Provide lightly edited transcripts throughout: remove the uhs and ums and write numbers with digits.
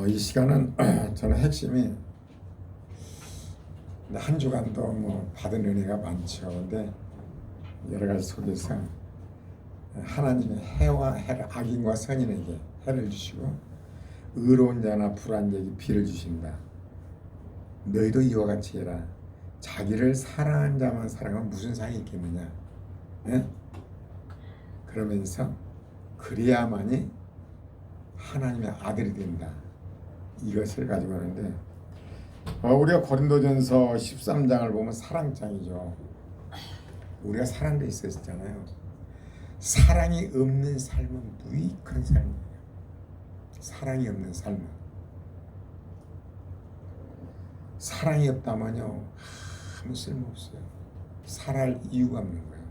이 시간은 저는 핵심이 한 주간도 뭐 받은 은혜가 많죠. 근데 여러 가지 속에서 하나님의 해와 해를 악인과 선인에게 해를 주시고 의로운 자나 불의한 자에게 비를 주신다. 너희도 이와 같이 해라. 자기를 사랑한 자만 사랑하면 무슨 상이 있겠느냐. 예? 그러면서 그래야만이 하나님의 아들이 된다. 이것을 가지고 하는데 우리가 고린도전서 13장을 보면 사랑장이죠. 우리가 사랑돼 있었잖아요. 사랑이 없는 삶은 무익한 삶이에요. 사랑이 없는 삶은. 사랑이 없다면요 아무 쓸모없어요. 살아갈 이유가 없는 거예요.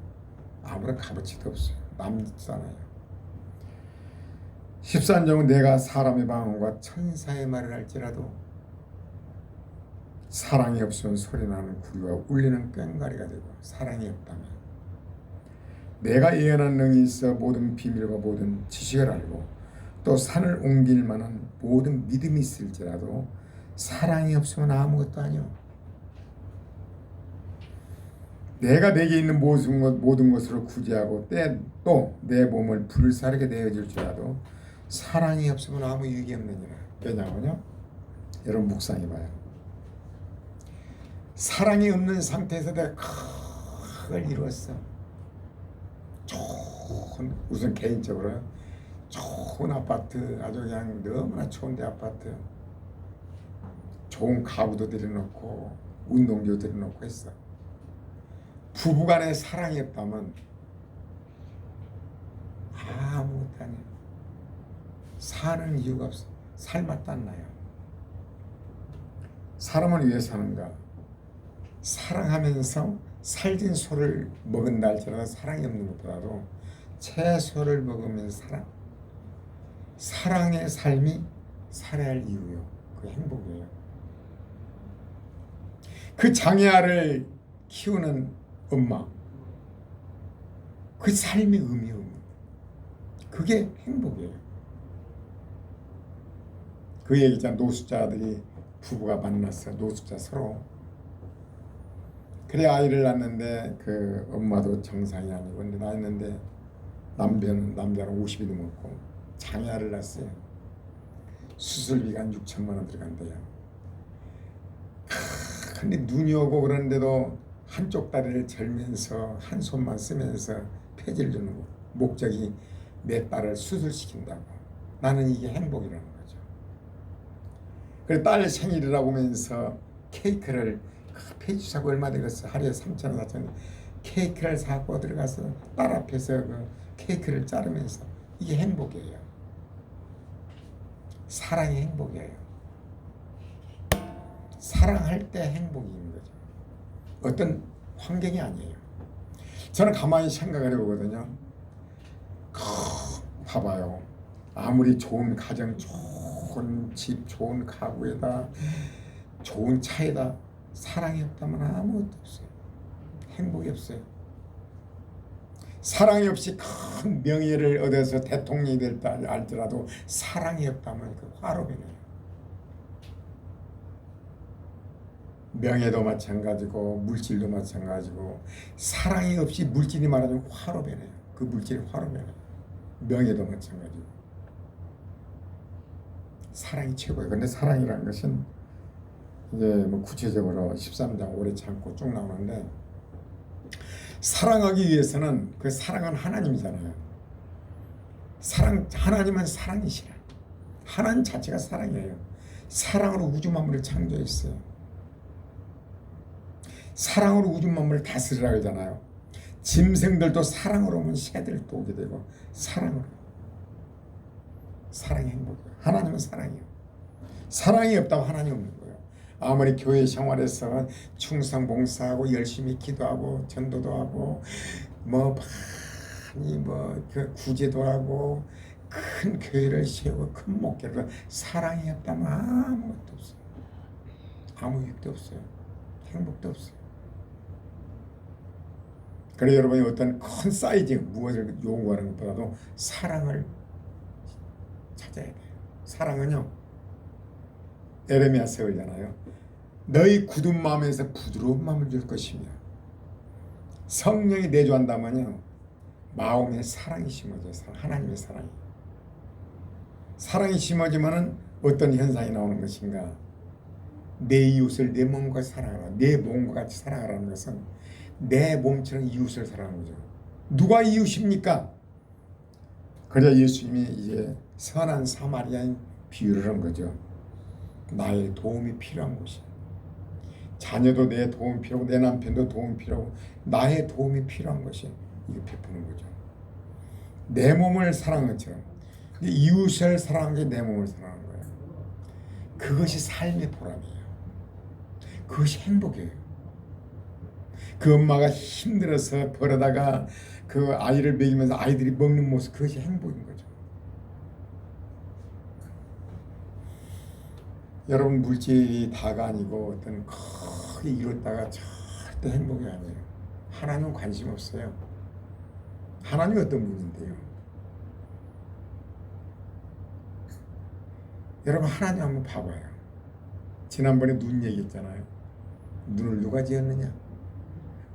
아무런 값어치도 없어요. 남잖아요. 13장은 내가 사람의 방언과 천사의 말을 할지라도 사랑이 없으면 소리나는 구리와 울리는 꽹과리가 되고 사랑이 없다면 내가 예언한 능이 있어 모든 비밀과 모든 지식을 알고 또 산을 옮길 만한 모든 믿음이 있을지라도 사랑이 없으면 아무것도 아니요. 내가 내게 있는 모든 것으로 구제하고 또 내 몸을 불사르게 내어줄지라도 사랑이 없으면 아무 유익이 없느니라. 왜냐하면요, 여러분 묵상해봐요. 사랑이 없는 상태에서 내가 큰 이루었어. 좋은, 우선 개인적으로 좋은 아파트, 아주 그냥 너무나 좋은데 아파트, 좋은 가구도 들여놓고 운동기도 들여놓고 했어. 부부간에 사랑이 없다면 아무것도 아니야. 사는 이유가 없어. 삶맛도 안 나요. 사람을 위해 사는가? 사랑하면서 살진 소를 먹은다 할지라도 사랑이 없는 것보다도 채소를 먹으면서 사랑의 삶이 살아야 할 이유요. 그 행복이에요. 그 장애아를 키우는 엄마, 그 삶의 의미요. 그게 행복이에요. 그 얘기 있잖아. 노숙자들이 부부가 만났어. 노숙자 서로. 그래 아이를 낳는데 그 엄마도 정상이 아니고 근데 낳았는데 남자는 50이 넘었고 장애아를 낳았어요. 수술비가 한 6천만 원 들어간대요. 근데 눈이 오고 그러는데도 한쪽 다리를 절면서 한 손만 쓰면서 폐지를 주는 거. 목적이 내 딸을 수술시킨다고. 나는 이게 행복이라는 거죠. 그래 딸 생일이라고 하면서 케이크를 폐지 사고 얼마 들었어. 하루에 3,000원 4,000원 케이크를 사고 들어가서 딸 앞에서 그 케이크를 자르면서 이게 행복이에요. 사랑이 행복이에요. 사랑할 때 행복이 있는 거죠. 어떤 환경이 아니에요. 저는 가만히 생각을 해보거든요. 봐봐요. 아무리 좋은 가정, 좋은 집, 좋은 가구에다 좋은 차에다 사랑이 없다면 아무것도 없어요. 행복이 없어요. 사랑이 없이 큰 명예를 얻어서 대통령이 될다 할지라도 사랑이 없다면 그 화로 변해요. 명예도 마찬가지고 물질도 마찬가지고 사랑이 없이 물질이 말하자면 화로 변해요. 그 물질이 화로 변해요. 명예도 마찬가지고 사랑이 최고예요. 근데 사랑이라는 것은 이제 뭐 구체적으로 13장 오래 참고 쭉 나오는데 사랑하기 위해서는 그 사랑은 하나님이잖아요. 하나님은 사랑이시라. 하나님 자체가 사랑이에요. 사랑으로 우주 만물을 창조했어요. 사랑으로 우주 만물을 다스리라 하잖아요. 짐승들도 사랑으로 오면 새들도 오게 되고 사랑으로. 사랑이 행복이에요. 하나님은 사랑이에요. 사랑이 없다고 하나님 없는 거예요. 아무리 교회 생활에서 충성 봉사하고 열심히 기도하고 전도도 하고 뭐 많이 그 구제도 하고 큰 교회를 세우고 큰 목회를 사랑이 없다면 아무것도 없어요. 아무 유익도 없어요. 행복도 없어요. 그래서 여러분이 어떤 큰 사이즈 무엇을 요구하는 것보다도 사랑을 찾아야 돼요. 사랑은요 에레미야서 그러잖아요. 너희 굳은 마음에서 부드러운 마음을 줄 것이며 성령이 내주한다면요 마음에 사랑이 심어져요. 하나님의 사랑이. 사랑이 심어지면은 어떤 현상이 나오는 것인가? 내 이웃을 내 몸과 사랑하라. 내 몸과 같이 사랑하라는 것은 내 몸처럼 이웃을 사랑하는 거죠. 누가 이웃입니까? 그래야 예수님이 이제 선한 사마리아인 비유를 한 거죠. 나의 도움이 필요한 곳이. 자녀도 내 도움이 필요하고 내 남편도 도움이 필요하고 나의 도움이 필요한 것이 이게 베푸는 거죠. 내 몸을 사랑한 것처럼 이웃을 사랑한 게 내 몸을 사랑하는 거예요. 그것이 삶의 보람이에요. 그것이 행복이에요. 그 엄마가 힘들어서 벌어다가 그 아이를 먹이면서 아이들이 먹는 모습 그것이 행복인 거죠. 여러분 물질이 다가 아니고 어떤 크게 이뤘다가 절대 행복이 아니에요. 하나님은 관심 없어요. 하나님이 어떤 분인데요. 여러분 하나님 한번 봐봐요. 지난번에 눈 얘기했잖아요. 눈을 누가 지었느냐?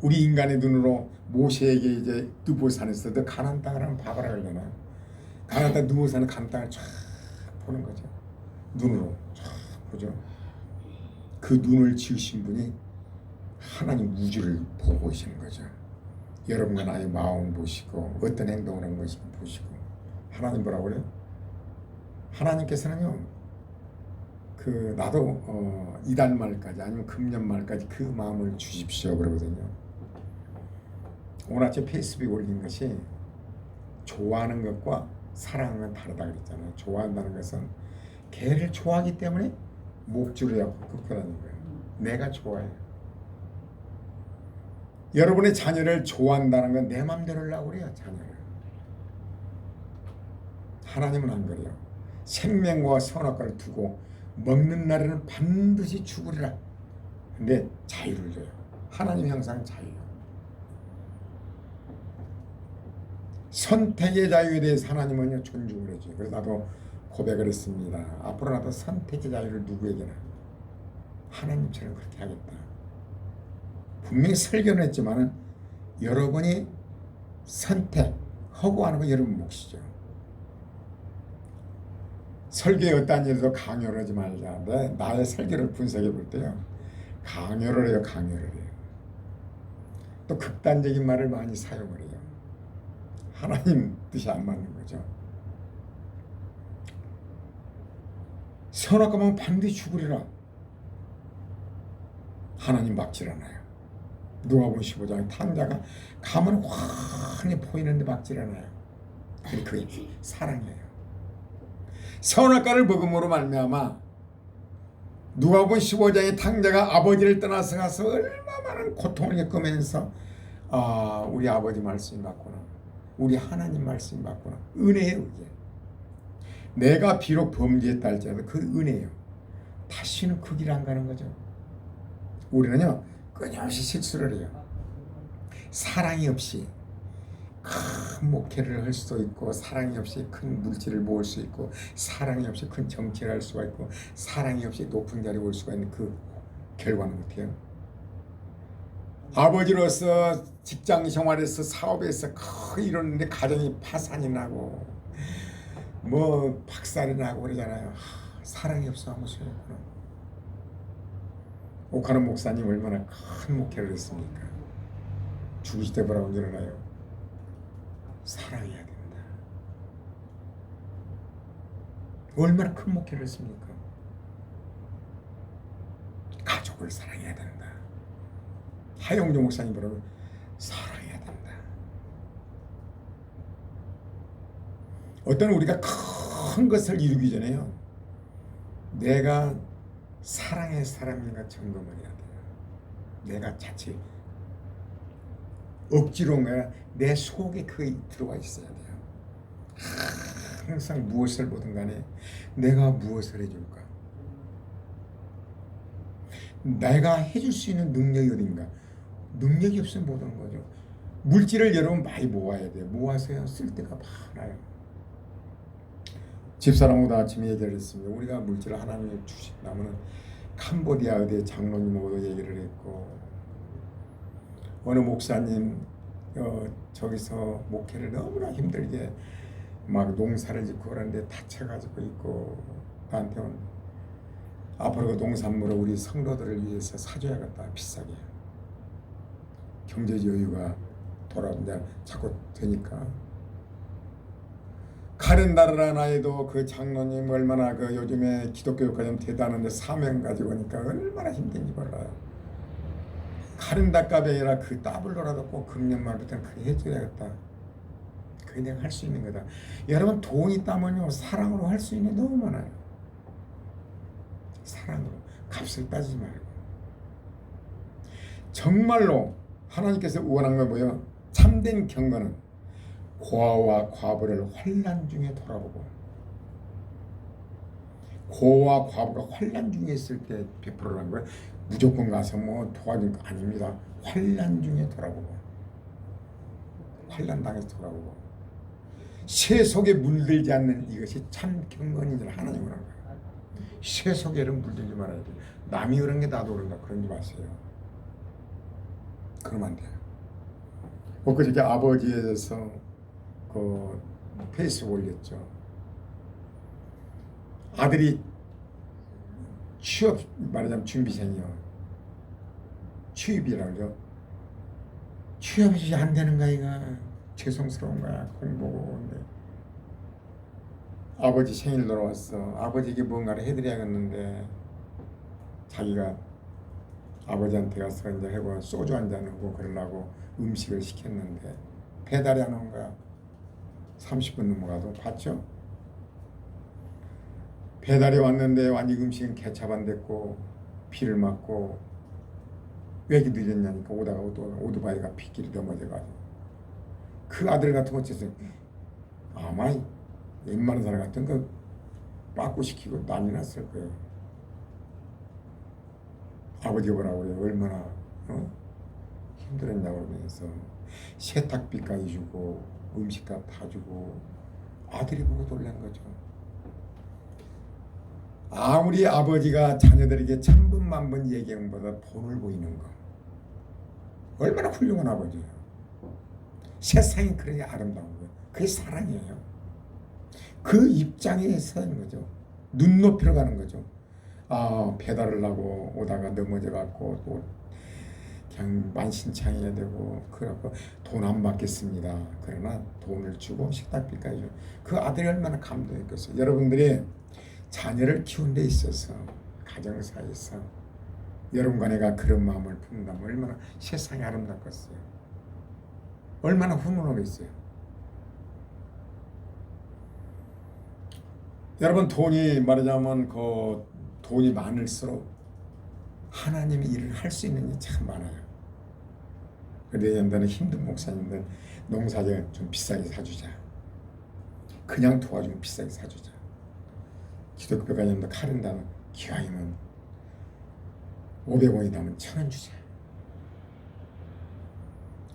우리 인간의 눈으로 모세에게 이제 느보산에서 너 가나안 땅을 한번 봐봐라 그러잖아요. 가나안 땅 느보산은 가나안 땅을 쫙 보는 거죠. 눈으로 쫙 보죠. 그 눈을 지으신 분이 하나님 우주를 보고 계시는 거죠. 여러분과 나의 마음을 보시고 어떤 행동을 하는 것인지 보시고 하나님 뭐라고 그래요? 하나님께서는요. 그 나도 이달 말까지 아니면 금년 말까지 그 마음을 주십시오 그러거든요. 오늘 아침 페이스북에 올린 것이 좋아하는 것과 사랑하는 건 다르다 그랬잖아요. 좋아한다는 것은 걔를 좋아하기 때문에 목줄을 잡고 끄고 다니는 거예요. 내가 좋아해요. 여러분의 자녀를 좋아한다는 건 내 맘대로 하려고 그래요. 자녀를. 하나님은 안 그래요. 생명과 선악과를 두고 먹는 날에는 반드시 죽으리라. 근데 자유를 줘요. 하나님 형상은 자유예요. 선택의 자유에 대해서 하나님은요 존중을 해줘요. 그래서 나도 고백을 했습니다. 앞으로 나도 선택의 자유를 누구에게나 하나님처럼 그렇게 하겠다. 분명히 설교는 했지만은 여러분이 선택하고 하는 건 여러분 몫이죠. 설교에 어떠한 일도 강요를 하지 말자. 나의 설교를 분석해 볼 때요. 강요를 해요. 강요를 해요. 또 극단적인 말을 많이 사용을 해요. 하나님 뜻이 안 맞는 거죠. 선악과 보면 반드시 죽으리라. 하나님 막질 않아요. 누가복음 15장 탕자가 가면 환히 보이는데 막질 않아요. 그게 사랑이에요. 선악과를 먹음으로 말미암아 누가복음 15장의 탕자가 아버지를 떠나서 가서 얼마나 많은 고통을 겪으면서 우리 아버지 말씀이 맞구나. 우리 하나님 말씀이 맞구나. 은혜예요. 이게. 내가 비록 범죄했다 할지라도 그 은혜예요. 다시는 그 길 안 가는 거죠. 우리는요 끊임없이 실수를 해요. 사랑이 없이 큰 목회를 할 수도 있고 사랑이 없이 큰 물질을 모을 수 있고 사랑이 없이 큰 정치를 할 수가 있고 사랑이 없이 높은 자리에 올 수가 있는 그 결과는 어때요? 아버지로서 직장 생활에서 사업에서 크 이러는데 가정이 파산이 나고 뭐 박살이 나고 그러잖아요. 사랑이 없어 아무 소용없구나. 오카노 목사님 얼마나 큰 목회를 했습니까? 죽으실 때 뭐라고 일어나요? 사랑해야 된다. 얼마나 큰 목회를 했습니까? 가족을 사랑해야 된다. 하영조 목사님 뭐라고? 사랑해야 된다. 어떤 우리가 큰 것을 이루기 전에요. 내가 사랑의 사람인가 점검을 해야 돼요. 내가 자칫 억지로가 내 속에 그게 들어와 있어야 돼요. 항상 무엇을 보든 간에 내가 무엇을 해줄까? 내가 해줄 수 있는 능력이 어딘가? 능력이 없으면 못 하는 거죠. 물질을 여러분 많이 모아야 돼요. 모아서요 쓸 데가 많아요. 집사람하고도 아침에 얘기를 했습니다. 우리가 물질을 하나님이 주신다면 캄보디아 어디 장로님하고도 얘기를 했고, 어느 목사님 저기서 목회를 너무나 힘들게 막 농사를 짓고 그러는데 다쳐가지고 있고, 나한테는 앞으로 그 농산물을 우리 성도들을 위해서 사줘야겠다, 비싸게. 경제 여유가 돌아온다 자꾸 되니까. 카렌다르라는 아이도 그 장로님 얼마나 그 요즘에 기독교가 좀 대단한데 사명 가지고 오니까 얼마나 힘든지 몰라요. 카렌다 값이 아니라 그 더블로라도 꼭 금년 말부터는 그렇게 해줘야겠다. 그게 내가 할 수 있는 거다. 여러분 돈이 있다면요 사랑으로 할 수 있는 게 너무 많아요. 사랑으로 값을 따지지 말고 정말로 하나님께서 원한 건 뭐예요? 참된 경건은 고아와 과부를 환난 중에 돌아보고, 고아와 과부가 환난 중에 있을 때 베풀어라는 거예요. 무조건 가서 뭐 도와줄 거 아닙니다. 환난 중에 돌아보고, 환난 당해서 돌아보고, 새 속에 물들지 않는 이것이 참 경건인 줄 하나님 원하는 거예요. 새 속에는 물들지 말아야 돼요. 남이 그런 게 나도 그런다 그러지 마세요. 그러면 안 돼요. 그저께 아버지에 대해서 그 페이스북 올렸죠. 아들이 취업 말하자면 준비생이요. 취업이라고요. 취업이 안 되는 거야 이거. 죄송스러운 거야. 공부고. 근데 아버지 생일 돌아왔어. 아버지에게 뭔가를 해드려야겠는데 자기가 아버지한테 가서 이제 하고 소주 한잔 하고 그러려고 음식을 시켰는데 배달이 안 온 거야. 30분 넘어가도 봤죠? 배달이 왔는데 완전 음식은 개차 반 됐고 비를 맞고 왜 이렇게 늦었냐니까 오다가 오토바이가 빗길이 넘어져가지고 그 아들 같은 거 어째서 아마 웬만한 사람 같은 거 빠꾸 시키고 난리 났을 거예요. 아버지가 뭐라고 그래요? 얼마나 힘들었냐고 그러면서 세탁비까지 주고 음식값 다 주고 아들이 보고 놀란 거죠. 아무리 아버지가 자녀들에게 천번 만번 얘기한 것보다 본을 보이는 거 얼마나 훌륭한 아버지예요. 세상이 그렇게 아름다운 거예요. 그게 사랑이에요. 그 입장에 서는 거죠. 눈높이로 가는 거죠. 배달을 하고 오다가 넘어져 갖고 또 그냥 만신창이해야 되고 그래갖고 돈 안 받겠습니다. 그러나 돈을 주고 식탁비까지 주고 그 아들이 얼마나 감동했겠어요. 여러분들이 자녀를 키운 데 있어서 가정사에서 여러분과 내가 그런 마음을 품는다면 얼마나 세상이 아름답겠어요. 얼마나 훈훈하겠어요. 여러분 돈이 말하자면 그 돈이 많을수록 하나님의 일을 할 수 있는 일이 참 많아요. 그런데 옛날에 힘든 목사님들 농사재 좀 비싸게 사주자. 그냥 도와주면 비싸게 사주자. 기독교 가정도 카렌다는 기왕이면 500원이 나면 1,000원 주자.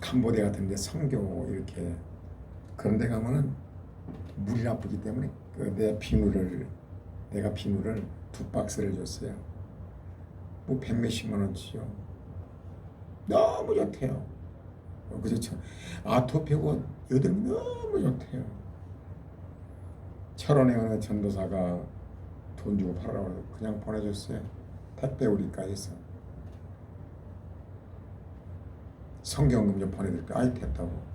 캄보디아 같은 데 선교 이렇게 그런 데 가면은 물이 나쁘기 때문에 내가 비누를 2박스를 줬어요. 뭐 100몇십만 원치요. 너무 좋대요. 그렇죠. 아토피고 여드름이 너무 좋대요. 철원에 어느 전도사가 돈 주고 팔아라고 그냥 보내줬어요. 택배 우리가 해서 성경금 좀 보내드릴까? 아이 됐다고.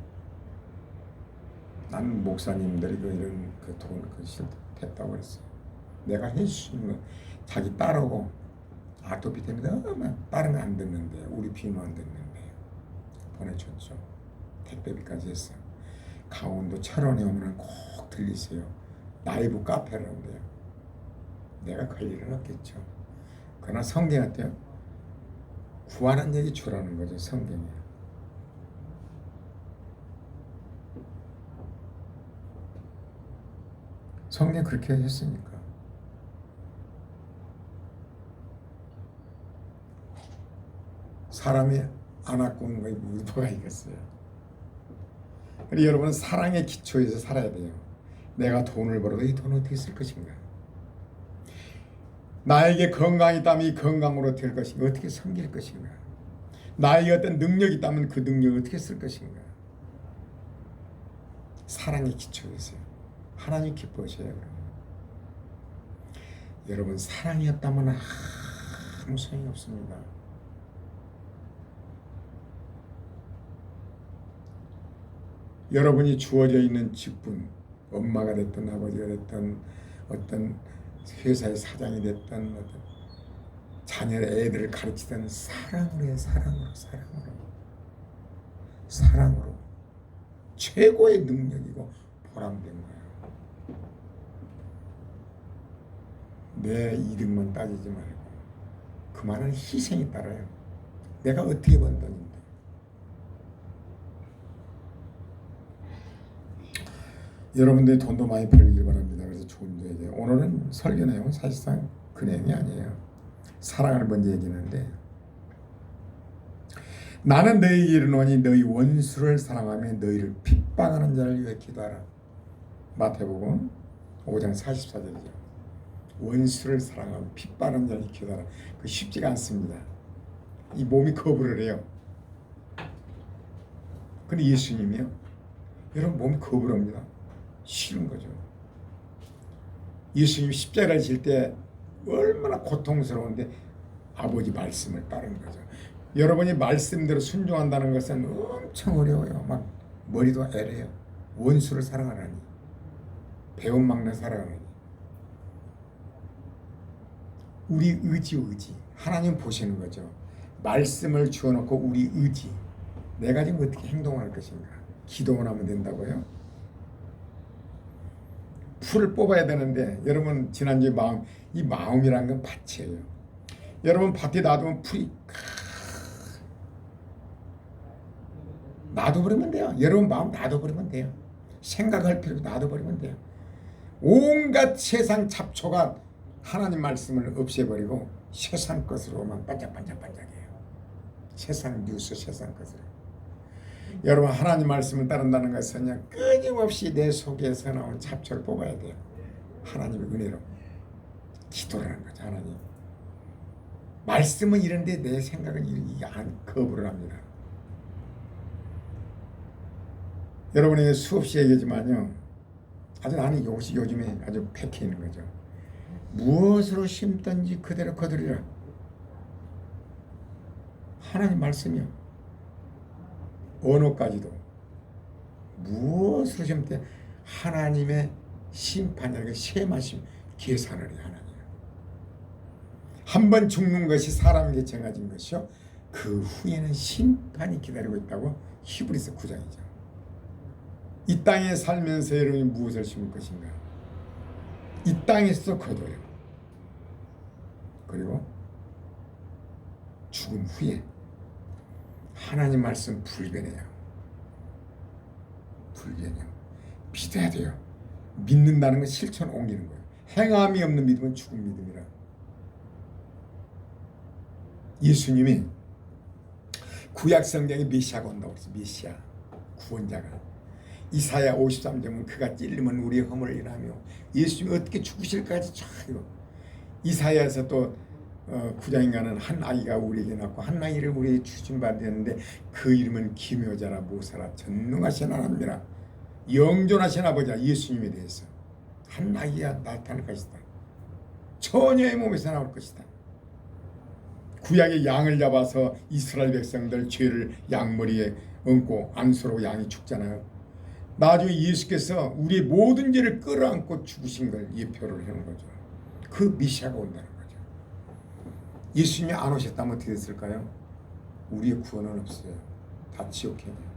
난 목사님들이 이런 돈 됐다고 그랬어요. 내가 해주시는 거 자기 딸하고 아토피 때문에 너무 다른 거 안 듣는데 우리 비누 안 듣는데 보내줬죠. 택배비까지 했어요. 강원도 철원에 오면 꼭 들리세요. 라이브 카페라는데요. 내가 갈 일은 없겠죠. 그러나 성경 어때요? 구하는 얘기 주라는 거죠. 성경에. 성경 그렇게 했으니까. 사람이 안 갖고 온 거에 뭐가 있겠어요. 그리고 여러분 사랑의 기초에서 살아야 돼요. 내가 돈을 벌어도 이 돈을 어떻게 쓸 것인가? 나에게 건강이 있다면 이 건강으로 될 것인가? 어떻게 섬길 것인가? 나에게 어떤 능력이 있다면 그 능력을 어떻게 쓸 것인가? 사랑의 기초에서요. 하나님 기뻐하셔요. 여러분, 사랑이 없다면 아무 소용이 없습니다. 여러분이 주어져 있는 직분, 엄마가 됐든 아버지가 됐든 어떤 회사의 사장이 됐든 어떤 자녀의 애들을 가르치던 사랑으로 해요. 사랑으로 최고의 능력이고 보람된 거예요. 내 이득만 따지지 말고 그 말은 희생이 따라요. 내가 어떻게 번 돈인데. 여러분들이 돈도 많이 벌길 바랍니다. 그래서 좋은 얘기. 오늘은 설교 내용은 사실상 그 내용이 아니에요. 사랑을 먼저 얘기하는데, 나는 너희에게 이르노니 너희 원수를 사랑하며 너희를 핍박하는 자를 위해 기도하라. 마태복음 5장 44절이죠. 원수를 사랑하며 핍박하는 자를 위해 기도하라. 그 쉽지가 않습니다. 이 몸이 거부를 해요. 근데 예수님이요, 여러분 몸이 거부를 합니다. 싫은 거죠. 예수님 십자가를 질 때 얼마나 고통스러운데 아버지 말씀을 따른 거죠. 여러분이 말씀대로 순종한다는 것은 엄청 어려워요. 막 머리도 애래요. 원수를 사랑하라니, 배운 막내 사랑하라니. 우리 의지 하나님 보시는 거죠. 말씀을 주어놓고 우리 의지, 내가 지금 어떻게 행동할 것인가. 기도만 하면 된다고요? 풀을 뽑아야 되는데, 여러분 지난주에 이 마음이라는 건 밭이에요. 여러분 밭에 놔두면 풀이 놔둬버리면 돼요. 여러분 마음 놔둬버리면 돼요. 생각할 필요도 놔둬버리면 돼요. 온갖 세상 잡초가 하나님 말씀을 없애버리고 세상 것으로만 반짝반짝해요. 세상 뉴스, 세상 것으로. 여러분 하나님 말씀을 따른다는 것은 그냥 끊임없이 내 속에서 나온 잡초를 뽑아야 돼요. 하나님의 은혜로 기도를 하는 거죠. 하나님 말씀은 이런데 내 생각은 이게 안 거부를 합니다. 여러분에게 수없이 얘기하지만요, 아주 나는 이것이 요즘에 아주 패해 있는 거죠. 무엇으로 심든지 그대로 거두리라. 하나님 말씀이요. 언어까지도 무엇으로 심든 하나님의 심판이라는 세마심 계산을 해요. 하나님 한 번 죽는 것이 사람에게 정해진 것이요, 그 후에는 심판이 기다리고 있다고 히브리서 9장이죠. 이 땅에 살면서 여러분이 무엇을 심을 것인가? 이 땅에서 거둬요. 그리고 죽음 후에 하나님 말씀 불변해요. 믿어야 돼요. 믿는다는 건 실천 옮기는 거예요. 행함이 없는 믿음은 죽은 믿음이라. 예수님이 구약 성경에 메시아가 온다고 그랬어요. 메시아, 구원자가. 이사야 53장은 그가 찔리면 우리의 허물을 인하며, 예수님이 어떻게 죽으실까지 쫙. 이사야에서 또 9장인가는 한 아이가 우리에게 낳고 한 아이를 우리에게 주신 바 되었는데 그 이름은 기묘자라 모사라 전능하신 하나님이라. 영존하신 아버지야. 예수님에 대해서 한 아이가 나타날 것이다. 처녀의 몸에서 나올 것이다. 구약의 양을 잡아서 이스라엘 백성들 죄를 양머리에 얹고 안수로 양이 죽잖아요. 나중에 예수께서 우리의 모든 죄를 끌어안고 죽으신 걸 예표를 하는 거죠. 그 메시아가 온다는 거죠. 예수님이 안 오셨다면 어떻게 됐을까요? 우리의 구원은 없어요. 다 지옥행이에요.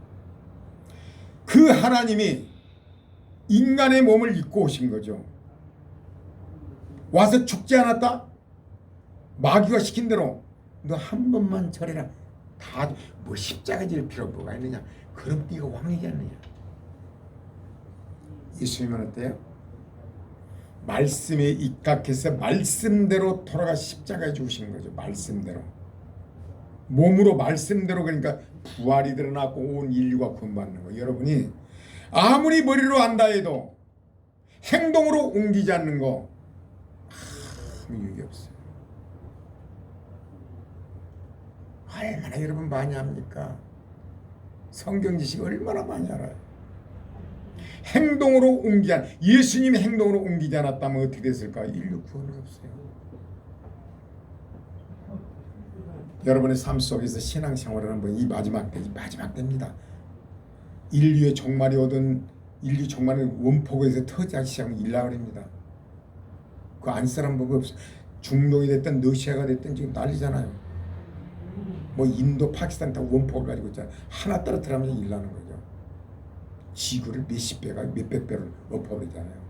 그 하나님이 인간의 몸을 입고 오신 거죠. 와서 죽지 않았다? 마귀가 시킨 대로 너 한 번만 절해라. 다 뭐 십자가 질 필요 뭐가 있느냐. 그럼 네가 왕이겠느냐. 예수님은 어때요? 말씀에 입각해서 말씀대로 돌아가 십자가에 죽으신 거죠. 말씀대로. 몸으로 말씀대로. 그러니까 부활이 드러나고 온 인류가 구원받는 거예요. 여러분이 아무리 머리로 안다 해도 행동으로 옮기지 않는 거 아무 유익이 없어요. 얼마나 여러분 많이 합니까? 성경 지식 얼마나 많이 알아요. 행동으로 예수님의 행동으로 옮기지 않았다면 어떻게 됐을까? 인류 구원이 없어요. 여러분의 삶 속에서 신앙생활을 한번 이 마지막 때입니다. 인류의 종말이 오든 인류 종말이 원폭에서 터지기 시작하면 일나버립니다. 그 안 쓰란 법이 없어. 중동이 됐든 러시아가 됐든 지금 난리잖아요. 뭐 인도, 파키스탄 다 원폭을 가지고 있잖아요. 하나 떨어뜨리면 일나는 거죠. 지구를 몇십 배가 몇백 배를 엎어버리잖아요.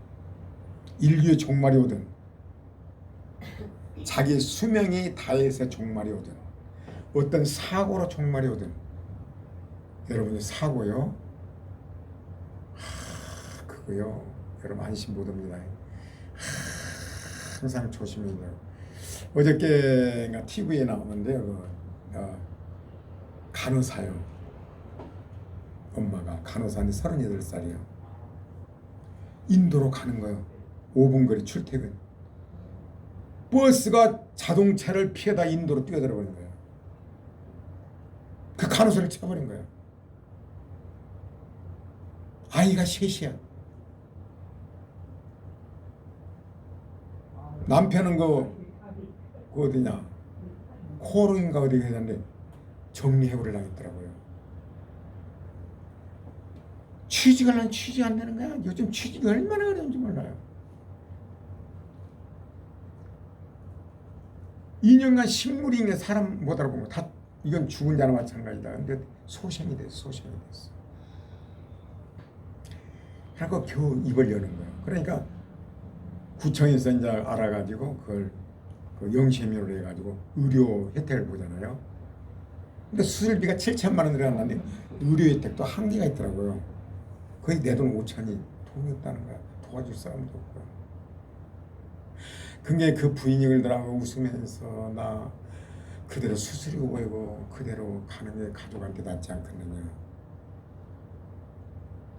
인류의 종말이 오든 자기 수명이 다해서 종말이 오든 어떤 사고로 종말이 오든 여러분이 사고요? 그거요. 여러분 안심 못합니다. 항상 조심해야 돼요. 어저께가 TV에 나오는데요. 간호사요. 엄마가 간호사인데 38살이요. 인도로 가는 거예요. 5분 거리 출퇴근. 버스가 자동차를 피해다 인도로 뛰어들어 버린 거예요. 그 간호사를 쳐버린 거예요. 아이가 셋이야. 남편은 그 어디냐 코로인가 어디 했는데 정리해고를 당했더라고요. 취직하려면 취직 안 되는 거야. 요즘 취직이 얼마나 어려운지 몰라요. 2년간 식물이 사람 못 알아보고 다 이건 죽은 자나 마찬가지다. 근데 소생이 됐어. 그래서 겨우 입을 여는 거예요. 그러니까 구청에서 이제 알아가지고 그걸 영세미로 해가지고 의료 혜택을 보잖아요. 근데 수술비가 7천만 원 들어갔는데 의료 혜택도 한계가 있더라고요. 거의 내 돈 5천이 돈이 없다는 거야. 도와줄 사람도 없고. 그게 그 부인이 그러더라고 웃으면서 나 그대로 수술이고 보이고 그대로 가는 게 가족한테 낫지 않겠느냐.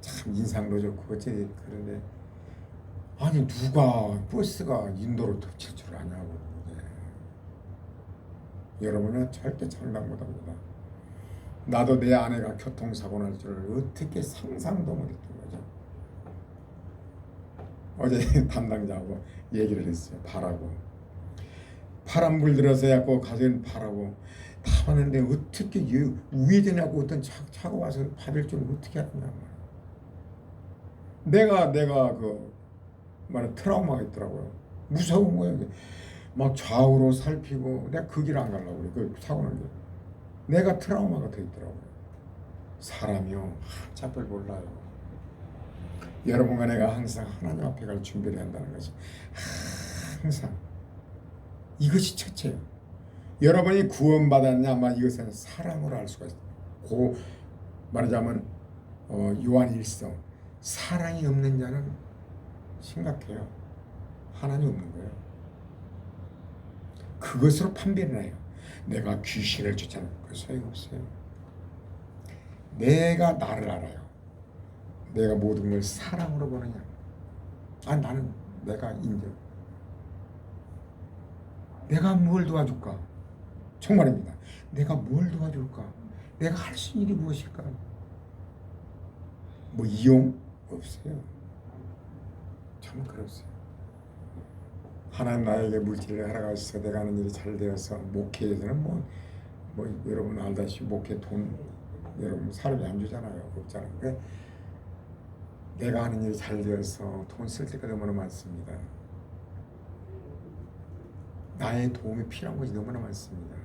참 인상도 좋고 어째 그런데 아니 누가 버스가 인도로 덮칠 줄 아냐고. 여러분은 절대 장담 못합니다. 나도 내 아내가 교통사고 날 줄을 어떻게 상상도 못했던 거죠. 어제 담당자하고 얘기를 했어요. 바라고 바람 불들어서 해갖고 가진 바라고 다 하는데 어떻게 우회전하고 어떤 차가 와서 받을 줄 어떻게 하냐. 내가 그 말에 트라우마가 있더라고요. 무서운 거예요. 막 좌우로 살피고 내가 그 길 안 가려고 그래. 그 사고 난 게. 내가 트라우마가 돼 있더라고요. 사람이요. 한참을 몰라요. 여러분과 내가 항상 하나님 앞에 갈 준비를 한다는 것이 항상 이것이 첫째예요. 여러분이 구원받았냐만 이것은 사랑으로 알 수가 있어요. 말하자면 요한 1서 사랑이 없는 자는 심각해요. 하나님 없는 거예요. 그것으로 판별을 해요. 내가 귀신을 쫓아내는 거 소용없어요. 내가 나를 알아요. 내가 모든 걸 사랑으로 보느냐. 나는 내가 인정. 내가 뭘 도와줄까? 정말입니다. 내가 뭘 도와줄까? 내가 할 수 있는 일이 무엇일까? 뭐 이용? 없어요. 참 그렇어요. 하나님 나에게 물질을 허락하셔서 내가 하는 일이 잘 되어서 목회에서는 뭐 여러분 알다시피 목회 돈 여러분 사람이 안 주잖아요. 없잖아요. 그러니까 내가 하는 일이 잘 되어서 돈 쓸 때가 너무나 많습니다. 나의 도움이 필요한 것이 너무나 많습니다.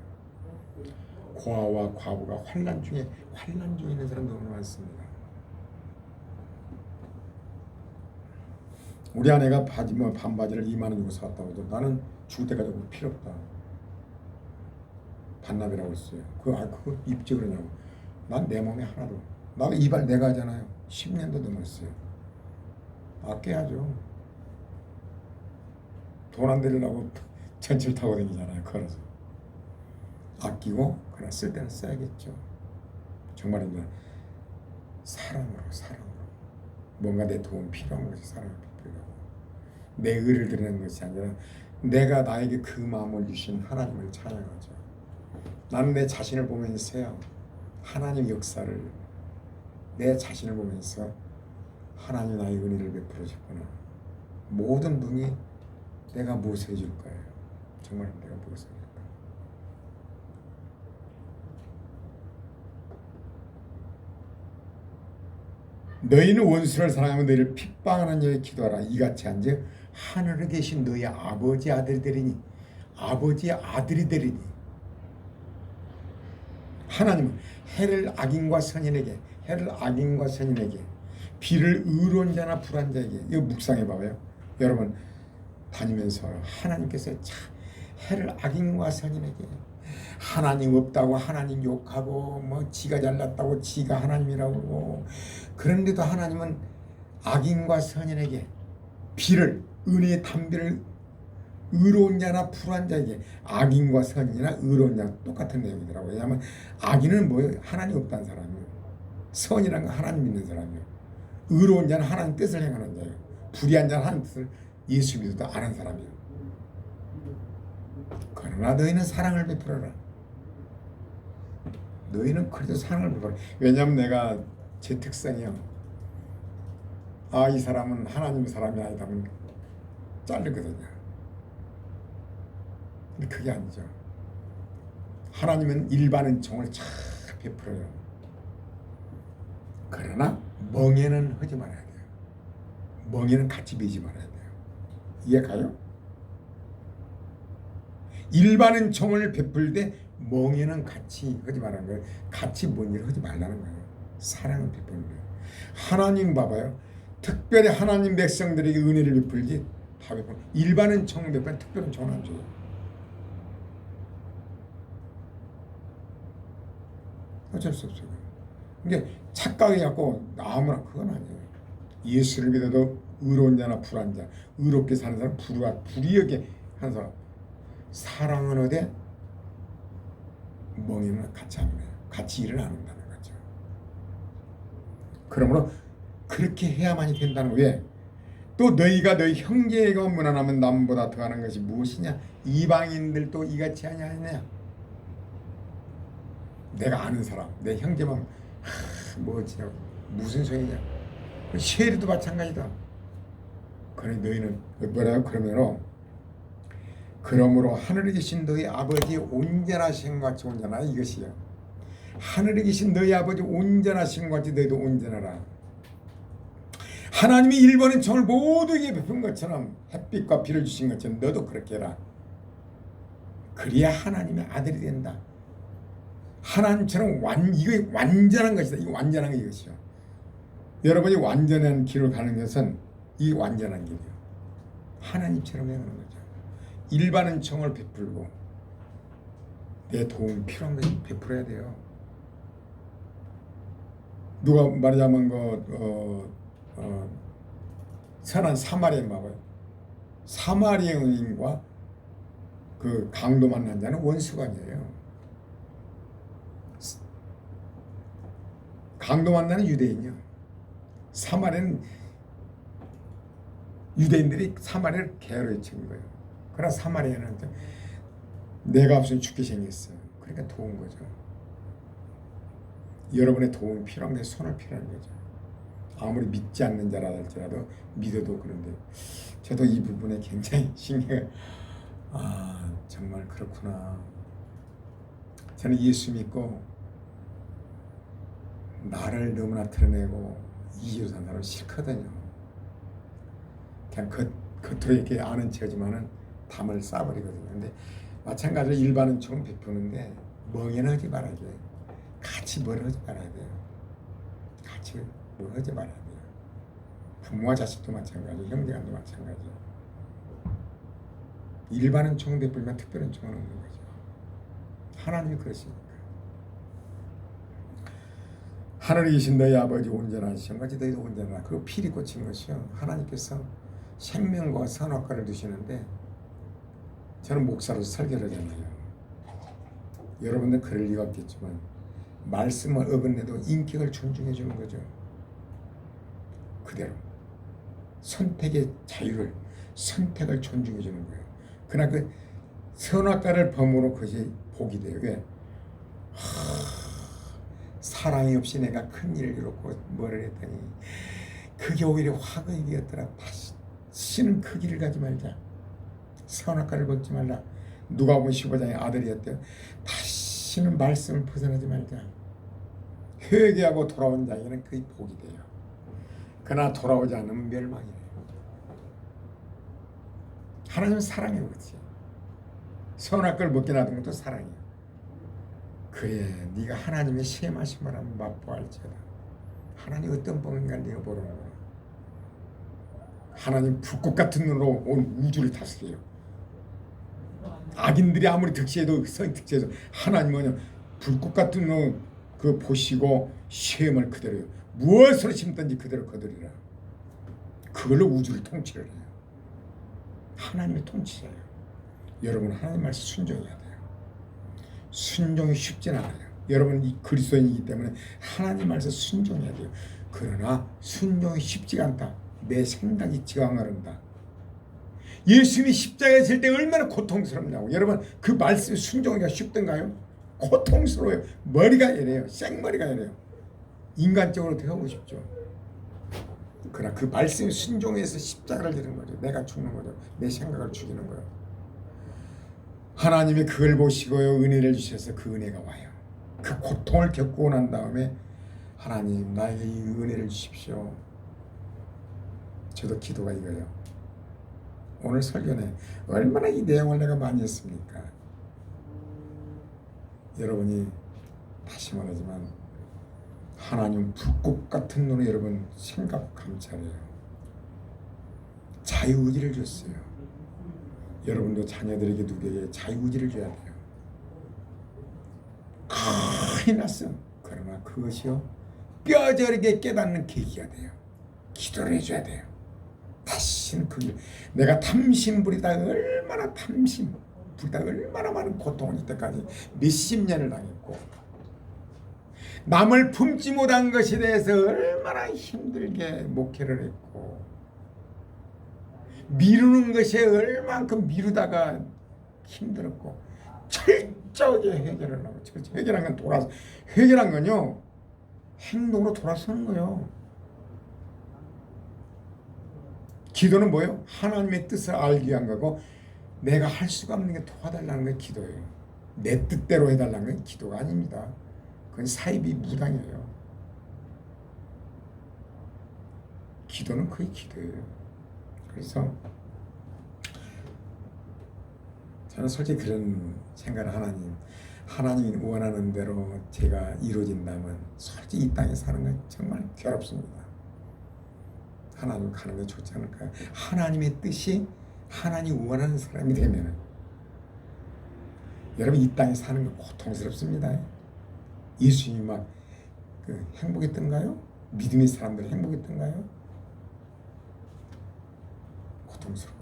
고아와 과부가 환난 중에 있는 사람 너무나 많습니다. 우리 아내가 반바지를 2만 원 주고 샀다고 해도 나는 죽을 때까지 필요 없다. 반납이라고 했어요. 그거 입지 그러냐고. 난 내 몸에 하나도. 나도 이발 내가 하잖아요. 10년도 넘었어요. 아껴야죠. 돈 안 들이려고 전철 타고 다니잖아요. 걸어서. 아끼고 그러나 쓸 때는 써야겠죠. 정말입니다. 사랑으로 뭔가 내 도움 필요한 것이 사랑을 베풀려고. 내 의를 드리는 것이 아니라 내가 나에게 그 마음을 주신 하나님을 찬양하죠. 나는 내 자신을 보면서요, 하나님 역사를, 내 자신을 보면서 하나님 나의 은혜를 베풀어 줬구나. 모든 분이 내가 무엇을 해줄 거예요. 정말 내가 무엇을 해줄 거예요. 너희는 원수를 사랑하면 너희를 핍박하는 자에게 기도하라. 이같이 한즉 하늘에 계신 너희 아버지 아들이 되리니, 아버지의 아들이 되리니. 하나님은 해를 악인과 선인에게, 해를 악인과 선인에게, 비를 의로운 자나 불한 자에게. 이거 묵상해 봐요. 여러분 다니면서 하나님께서 참 해를 악인과 선인에게, 하나님 없다고 하나님 욕하고 뭐 지가 잘났다고 지가 하나님이라고 그러고, 그런데도 하나님은 악인과 선인에게 비를, 은혜의 담비를 의로운 자나 불한 자에게. 악인과 선인이나 의로운 자 똑같은 내용이더라고요. 왜냐하면 악인은 뭐예요? 하나님 없다는 사람이에요. 선이란 건 하나님 믿는 사람이에요. 의로운 자는 하나님 뜻을 행하는 자예요. 불의한 자는 하나님 뜻을 예수 믿어도 아는 사람이에요. 그러나 너희는 사랑을 베풀어라. 너희는 그래도 사랑을 베풀어라. 왜냐하면 내가 제 특성이요, 이 사람은 하나님 사람이 아니다 하면 자르거든요. 근데 그게 아니죠. 하나님은 일반 은총을 잘 베풀어요. 그러나 멍에는 하지 말아야 돼요. 멍에는 같이 베지 말아야 돼요. 이해 가요? 일반 은총을 베풀되 멍에는 같이 하지 말라는 거예요. 같이 뭔 일을 하지 말라는 거예요. 사랑을 베푸는 거예요. 하나님 봐봐요. 특별히 하나님 백성들에게 은혜를 베풀지 다 베풀어. 일반 은총 베풀면 특별 은총은 안 줘요. 어쩔 수 없어요. 근데 착각해갖고 아무나, 그건 아니에요. 예수를 믿어도 의로운 자나 불한 자, 의롭게 사는 사람, 불의하게 하는 사람, 사랑은 어디? 멍에는 같이 하는 거예요. 같이 일을 안 한다는 거죠. 그러므로 그렇게 해야만이 된다는 거예요. 또 너희가 너희 형제가 무난하면 남보다 더하는 것이 무엇이냐? 이방인들도 이같이 하냐? 내가 아는 사람, 내 형제만 뭐지? 무슨 소리냐? 쉐리도 마찬가지다. 그래 너희는 뭐라고? 그러므로 하늘에 계신 너희 아버지 온전하신 것 같이 온전하라. 이것이요. 하늘에 계신 너희 아버지 온전하신 것 같이 너희도 온전하라. 하나님이 일본 은총을 모두에게 베푼 것처럼, 햇빛과 비를 주신 것처럼 너도 그렇게 해라. 그래야 하나님의 아들이 된다. 하나님처럼 이거 완전한 것이다. 이거 완전한 이것이요. 여러분이 완전한 길을 가는 것은 이 완전한 길이요. 하나님처럼 행하는 거죠. 일반 은총을 베풀고 내 도움이 필요한 것을 베풀어야 돼요. 누가 말하자면 선한 사마리아인 봐봐요. 사마리아인과 그 강도 만난 자는 원수가 아니에요. 강도 만나는 유대인이요. 사마리아는 유대인들이 사마리아를 개로 치는 거예요. 그러나 사마리아는 내가 없으면 죽게 생겼어요. 그러니까 도운 거죠. 여러분의 도움이 필요한 게 손을 필요한 거죠. 아무리 믿지 않는 자라 할지라도 믿어도. 그런데 저도 이 부분에 굉장히 신경을, 정말 그렇구나. 저는 예수 믿고 나를 너무나 드러내고 이기로 산 사람 싫거든요. 그냥 겉으로 이렇게 아는 척하지만은 담을 싸버리거든요. 근데 마찬가지로 일반 은총은 베푸는데 멍에는 하지 말아야 돼요. 같이 뭘 하지 말아야 돼요. 같이 뭘 하지 말아야 돼요. 부모와 자식도 마찬가지고 형제간도 마찬가지고. 일반 은총은 베풀면 특별 은총은 없는 거죠. 하나님이 그러시니까. 하늘에 계신 너희 아버지 온전하신 것이 너희도 온전하라. 그리고 피리 꽂힌 것이요. 하나님께서 생명과 선악과를 두시는데 저는 목사로서 설교를 하잖아요. 여러분들 그럴 리가 없겠지만 말씀을 어긋내도 인격을 존중해 주는 거죠. 그대로 선택의 자유를, 선택을 존중해 주는 거예요. 그러나 그 선악과를 범으로 그것이 복이 돼요. 왜? 사랑이 없이 내가 큰 일을 이뤘고 뭐를 했더니 그게 오히려 화근이었더라. 다시는 그 길을 가지 말자. 선악과를 먹지 말라. 누가복음 15장의 아들이었대요. 다시는 말씀을 벗어나지 말자. 회개하고 돌아온 자에게는 그게 복이 돼요. 그러나 돌아오지 않으면 멸망이에요. 하나님은 사랑이에요. 그렇지? 선악과를 먹게 놔둔 것도 사랑이에요. 그래, 네가 하나님의 시험하심을 한번 맛보할지어다. 하나님 어떤 분인가를 네가 보는 거야. 하나님 불꽃 같은 눈으로 온 우주를 다스려요. 악인들이 아무리 득세해도 득세해도 하나님은 불꽃 같은 눈으로 그 보시고 시험을 그대로요. 무엇으로 심든지 그대로 거두리라. 그걸로 우주를 통치를 해요. 하나님의 통치자예요. 여러분 하나님 말씀 순종해야 돼요. 순종이 쉽진 않아요. 여러분 이 그리스도인이기 때문에 하나님 말씀 순종해야 돼요. 그러나 순종이 쉽지가 않다. 내 생각이 지강하른다. 예수님이 십자가에 질 때 얼마나 고통스럽냐고. 여러분 그 말씀 순종하기가 쉽던가요? 고통스러워요. 머리가 이래요. 생머리가 이래요. 인간적으로 되어보고 싶죠. 그러나 그 말씀에 순종해서 십자가를 지는 거죠. 내가 죽는 거죠. 내 생각을 죽이는 거예요. 하나님이 그걸 보시고요 은혜를 주셔서 그 은혜가 와요. 그 고통을 겪고 난 다음에 하나님 나에게 이 은혜를 주십시오. 저도 기도가 이거예요. 오늘 설교는 얼마나 이 내용을 내가 많이 했습니까? 여러분이 다시 말하지만 하나님 불꽃 같은 눈에 여러분 생각 감찰해요. 자유의지를 줬어요. 여러분도 자녀들에게 누구에게 자유의지를 줘야 돼요. 큰일 났어. 그러나 그것이요 뼈저리게 깨닫는 계기가 돼요. 기도를 해줘야 돼요. 다시는 그게 내가 탐심 부리다 얼마나 탐심 부리다 얼마나 많은 고통을 이때까지 몇십 년을 당했고 남을 품지 못한 것에 대해서 얼마나 힘들게 목회를 했고 미루는 것에 얼만큼 미루다가 힘들었고 철저하게 해결을 하고 해결한 건 해결한 건요 행동으로 돌아서는 거예요. 기도는 뭐예요? 하나님의 뜻을 알기 위한 거고 내가 할 수가 없는 게 도와달라는 게 기도예요. 내 뜻대로 해달라는 건 기도가 아닙니다. 그건 사이비 무당이에요. 기도는 거의 기도예요. 그래서 저는 솔직히 그런 생각을 하나님이 원하는 대로 제가 이루어진다면 솔직히 이 땅에 사는 건 정말 괴롭습니다. 하나님 가는 게 좋지 않을까요? 하나님의 뜻이 하나님 원하는 사람이 되면 여러분 이 땅에 사는 거 고통스럽습니다. 예수님이 막 행복했던가요? 믿음의 사람들 행복했던가요? 고통스러워요.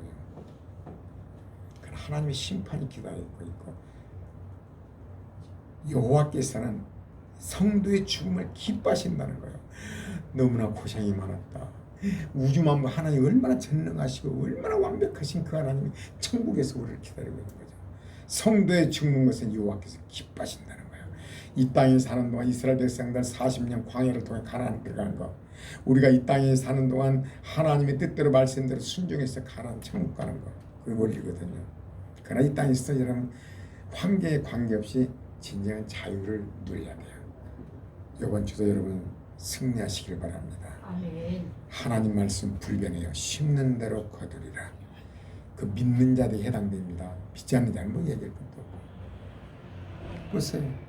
하나님의 심판이 기다리고 있고 여호와께서는 성도의 죽음을 기뻐하신다는 거예요. 너무나 고생이 많았다. 우주만물 하나님 얼마나 전능하시고 얼마나 완벽하신 그 하나님이 천국에서 우리를 기다리고 있는 거죠. 성도의 죽는 것은 여호와께서 기뻐하신다는 거예요. 이 땅에 사는 동안 이스라엘 백성들 40년 광야를 통해 가나안 들어간 거, 우리가 이 땅에 사는 동안 하나님의 뜻대로 말씀대로 순종해서 가나안 천국 가는 거, 그 원리거든요. 그러나 이 땅에 있어 여러분 환경에 관계없이 진정한 자유를 누려야 돼요. 이번 주도 여러분 승리하시길 바랍니다. 아멘. 하나님 말씀 불변해요. 심는 대로 거두리라. 그 믿는 자들이 해당됩니다. 믿지 않는 자는 뭐 얘기할 것도 없고. 보세요.